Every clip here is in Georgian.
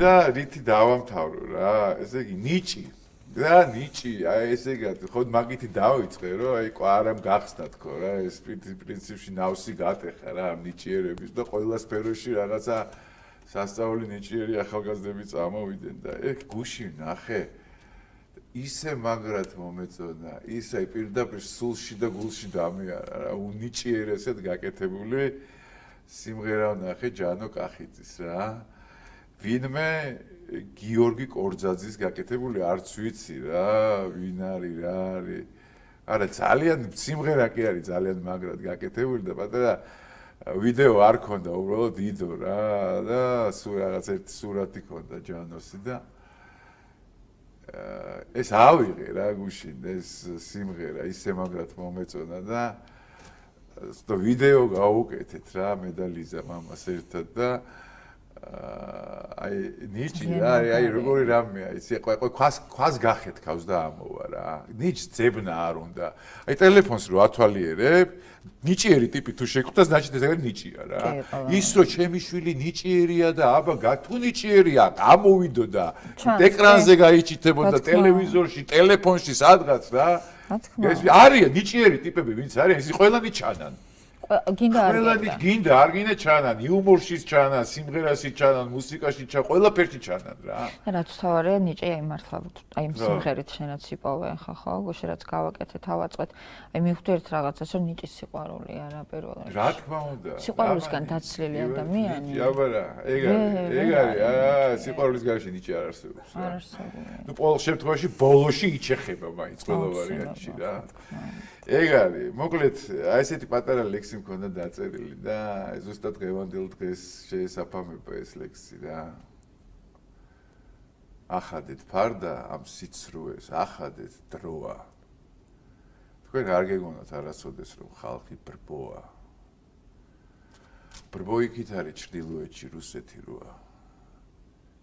და რითი დავამთავრო რა, ესე იგი ნიჭი. და ნიჭი, აი ესე იგი, ხო მაგითი დავიწყე, რომ აი კვარამ გახსნა თქო რა, ეს პრინციპში ნავსი გატეხა რა ამ ნიჭიერების და ყველა სფეროში რაღაცა სასწაული ნიჭიერი ახალგაზრდები წამოვიდნენ და ეგ გუში ნახე. ისე მაგრად მომეწონა, ისე პირდაპირ სულში და გულში დამიარა რა, უნიჭიერესად გაკეთებული სიმღერა ნახე ჯანო კახიძის რა. ვინმე გიორგი კორძაძის გაკეთებული არც ვიცი რა, ვინ არის რა არის. არა ძალიან სიმღერა კი არის ძალიან მაგრად გაკეთებული და პატარა ვიდეო არ ქონდა უბრალოდ იდო რა და სულ რაღაც ერთი სურათი ქონდა ჯანოსი და ეს ავიღე რა გუშინ ეს სიმღერა ისე მაგრად მომეწონა და ვიდეო გავუკეთეთ რა მე და ლიზა მამას ერთად და აი ნიჭი აი როგორი რამეა ისი ქვას გახეთქავს და ამოვა რა ნიჭ ძებნა არ უნდა აი ტელეფონს რო ათვალიერებ ნიჭიერი ტიპი თუ შეგხვდას ნაჭით ეს არის ნიჭია რა ის რო ჩემი შვილი ნიჭიერია და აბა გათუ ნიჭიერია გამოვიდო და ეკრანზე გაიჩითებოდა ტელევიზორში ტელეფონში სადღაც რა ეს არიან ნიჭიერი ტიპები ვინც არიან ის ყველანი ჩანან გინდა არ გინდა ჩანან იუმორშიც ჩანან სიმღერაში ჩანან მუსიკაში ჩანან ყველაფერში ჩანან რა რაც თავარია ნიჭი აი მართლა აი ამ სიმღერით შენაც იპოვე ხო გუშინ რაც გავაკეთე თავაწყვეთ აი მივხვდით რაღაცას რომ ნიჭის სიყვარულია რა პირველად რა თქმა უნდა სიყვარულისგან დაცლილი ადამიანი აბარა ეგ არის სიყვარულის გარშე ნიჭი არ არსებობს არ არსებობს ნუ ყოველ შემთხვევაში ბოლოში იჩეხება მაინც ყველა ვარიანტში რა ეგ არის მოკლედ აი ესეთი პატარა ლექსი მქონდა დაწერილი და ზუსტად დღევანდელ დღეს შეესაბამება ეს ლექსი რა ახადეთ ფარდა ამ სიცრუეს ახადეთ დროა თქვენ არ გეგონათ არასოდეს რომ ხალხი ბრბოა ბრბო იქით არის ჩრდილოეთში რუსეთი როა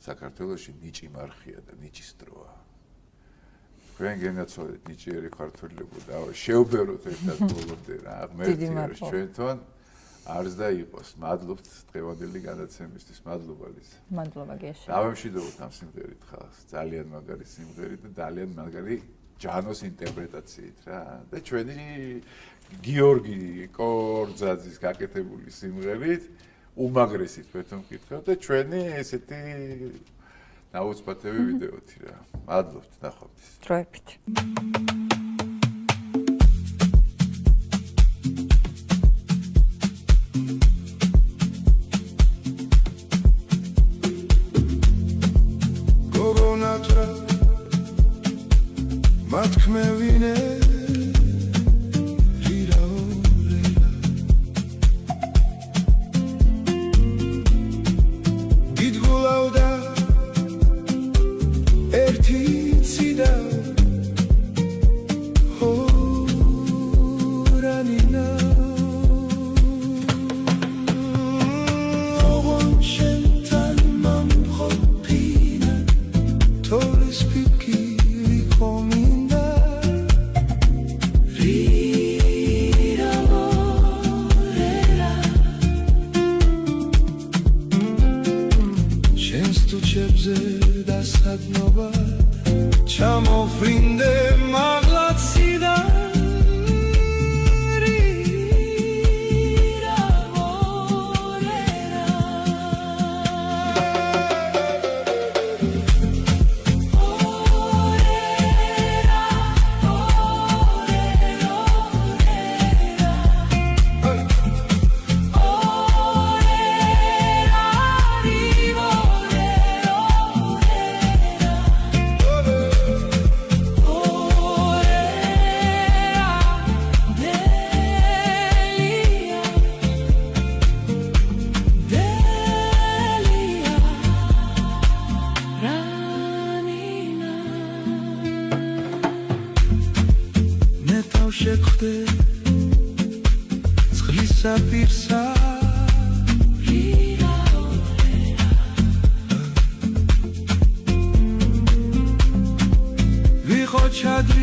საქართველოში ნიჭი მარხია და ნიჭის დროა თქვენ გენაცვალეთ ნიჭიერი ქართველებო და შეუბეროთ ერთად ბოლომდე რა ღმერთი არის ჩვენთან არს და იყოს მადლობთ დღევანდელი განაცემისთვის მადლობა ლიზა მადლობა გეშა დავემშვიდობოთ ამ სიმღერით ხალხს ძალიან მაგარი სიმღერით და ძალიან მაგარი ჯანოს ინტერპრეტაციით რა და ჩვენი გიორგი კორძაძის გაკეთებული სიმღერით უმაგრესით თვითონ მკითხავთ და ჩვენი ესეთი ნაუცბათები ვიდეოთი რა. მადლობთ ნახვამდის. დროებით. გოგონატრა მათქმევინე Chadri